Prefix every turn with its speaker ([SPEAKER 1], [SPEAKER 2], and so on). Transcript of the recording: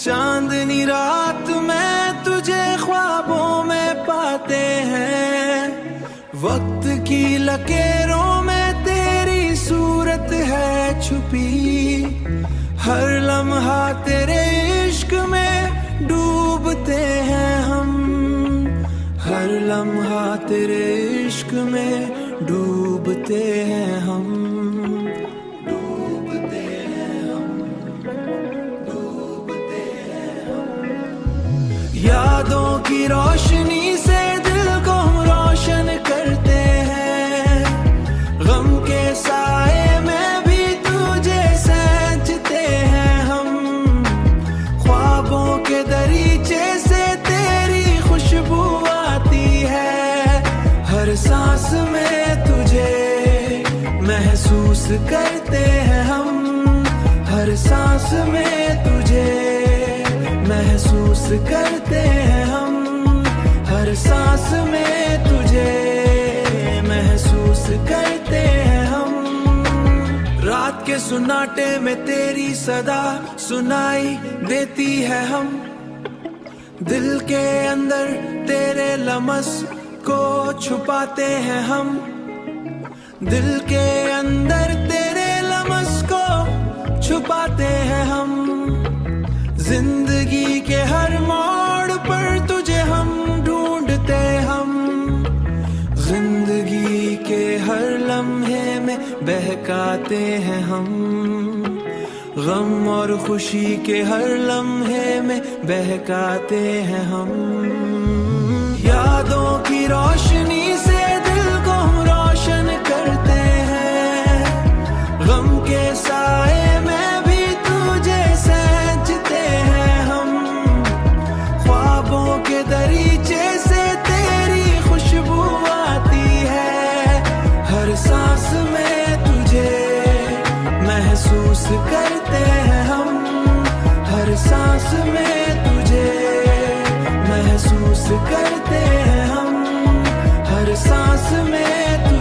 [SPEAKER 1] चांदनी रात में तुझे ख्वाबों में पाते हैं, वक्त की लकीरों में तेरी सूरत है छुपी। हर लम्हा तेरे इश्क में डूबते हैं हम, हर लम्हा तेरे इश्क में डूबते हैं हम, डूबते हैं हम, डूबते हैं हम। यादों की रोशनी से दिल को रोशन करते हैं, गम के साए में भी तुझे सजते हैं हम। ख्वाबों के दरीचे से तेरी खुशबू आती है, हर सांस में तुझे महसूस करते हैं हम, हर सांस में तुझे महसूस करते हैं हम, हर सांस में तुझे महसूस करते हैं हम। रात के सुनाटे में तेरी सदा सुनाई देती है हम, दिल के अंदर तेरे लमस को छुपाते हैं हम, दिल के अंदर तेरे लमस को छुपाते हैं हम। जिंदगी के हर मोड़ पर तुझे हम ढूंढते हम, जिंदगी के हर लम्हे में बहकाते हैं हम, गम और खुशी के हर लम्हे में बहकाते हैं हम। यादों की रोशनी से दिल को रोशन करते हैं, गम के साए में भी तुझे सजते हैं हम। ख्वाबों के दरीचे से तेरी खुशबू आती है, हर सांस में तुझे महसूस करते हैं हम, हर सांस में तुझे महसूस करते हैं हम, हर सांस में